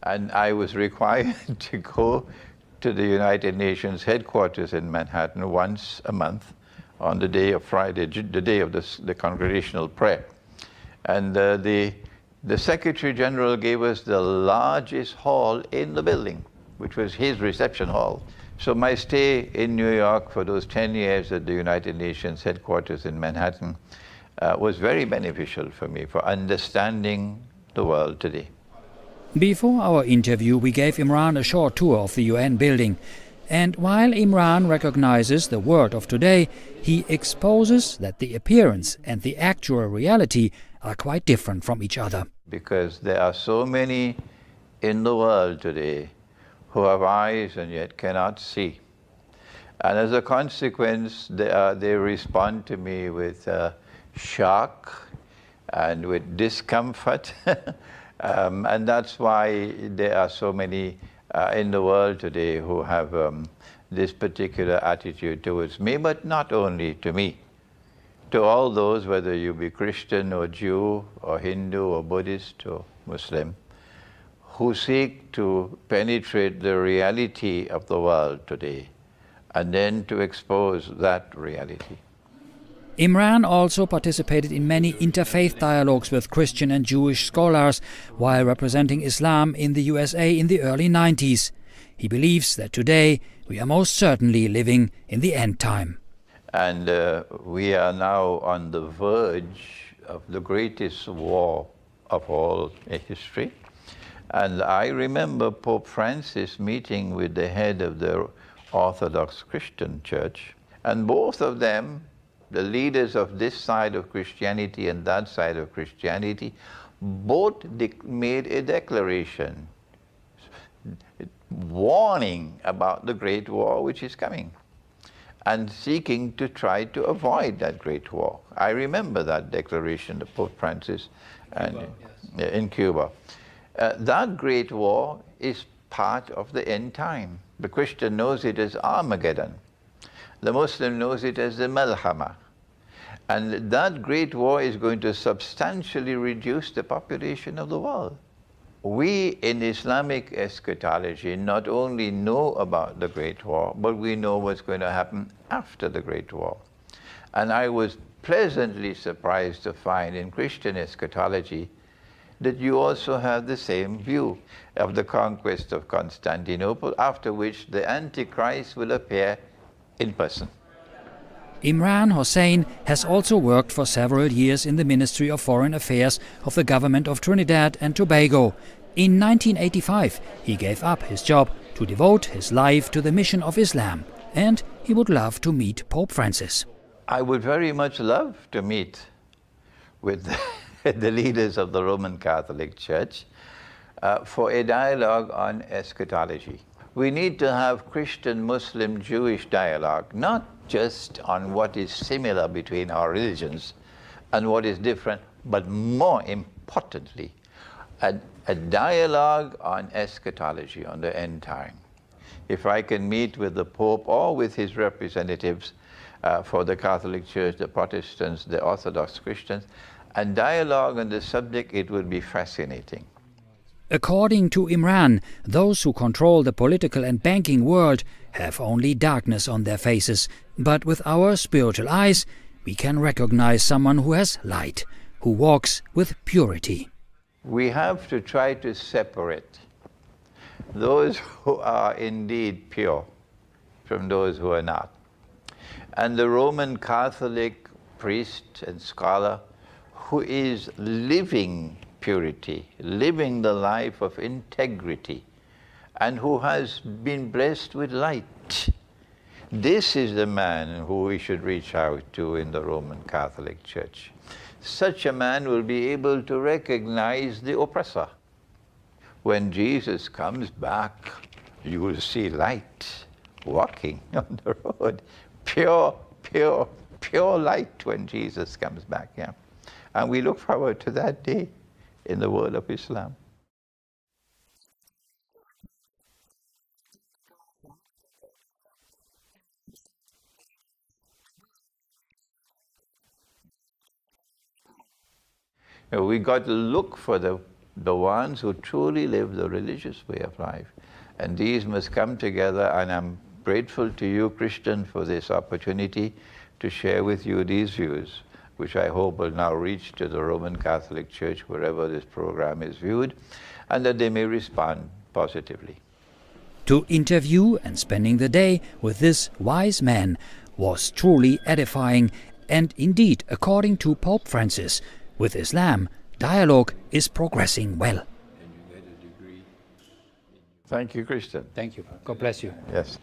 And I was required to go to the United Nations headquarters in Manhattan once a month on the day of Friday, the day of the congregational prayer. And the Secretary General gave us the largest hall in the building, which was his reception hall. So my stay in New York for those 10 years at the United Nations headquarters in Manhattan was very beneficial for me for understanding the world today. Before our interview, we gave Imran a short tour of the UN building. And while Imran recognizes the world of today, he exposes that the appearance and the actual reality are quite different from each other. Because there are so many in the world today who have eyes and yet cannot see. And as a consequence, they respond to me with shock and with discomfort. And that's why there are so many in the world today who have this particular attitude towards me, but not only to me. To all those, whether you be Christian or Jew or Hindu or Buddhist or Muslim, who seek to penetrate the reality of the world today and then to expose that reality. Imran also participated in many interfaith dialogues with Christian and Jewish scholars while representing Islam in the USA in the early 90s. He believes that today we are most certainly living in the end time. And we are now on the verge of the greatest war of all history. And I remember Pope Francis meeting with the head of the Orthodox Christian Church, and both of them, the leaders of this side of Christianity and that side of Christianity, both made a declaration warning about the great war which is coming and seeking to try to avoid that great war. I remember that declaration of Pope Francis in Cuba. That great war is part of the end time. The Christian knows it as Armageddon. The Muslim knows it as the Malhama. And that great war is going to substantially reduce the population of the world. We in Islamic eschatology not only know about the Great War, but we know what's going to happen after the Great War. And I was pleasantly surprised to find in Christian eschatology that you also have the same view of the conquest of Constantinople, after which the Antichrist will appear in person. Imran Hosein has also worked for several years in the Ministry of Foreign Affairs of the government of Trinidad and Tobago. In 1985, he gave up his job to devote his life to the mission of Islam, and he would love to meet Pope Francis. I would very much love to meet with the leaders of the Roman Catholic Church for a dialogue on eschatology. We need to have Christian, Muslim, Jewish dialogue, not just on what is similar between our religions and what is different, but more importantly, a dialogue on eschatology, on the end time. If I can meet with the Pope or with his representatives for the Catholic Church, the Protestants, the Orthodox Christians, and dialogue on the subject, it would be fascinating. According to Imran, those who control the political and banking world have only darkness on their faces, but with our spiritual eyes we can recognize someone who has light, who walks with purity. We have to try to separate those who are indeed pure from those who are not. And the Roman Catholic priest and scholar who is living purity, living the life of integrity, and who has been blessed with light. This is the man who we should reach out to in the Roman Catholic Church. Such a man will be able to recognize the oppressor. When Jesus comes back, you will see light walking on the road. Pure, pure, pure light when Jesus comes back, yeah. And we look forward to that day in the world of Islam. We got to look for the ones who truly live the religious way of life. And these must come together, and I'm grateful to you, Christian, for this opportunity to share with you these views, which I hope will now reach to the Roman Catholic Church wherever this program is viewed, and that they may respond positively. To interview and spending the day with this wise man was truly edifying, and indeed, according to Pope Francis, with Islam, dialogue is progressing well. Thank you, Christian. Thank you. God bless you. Yes.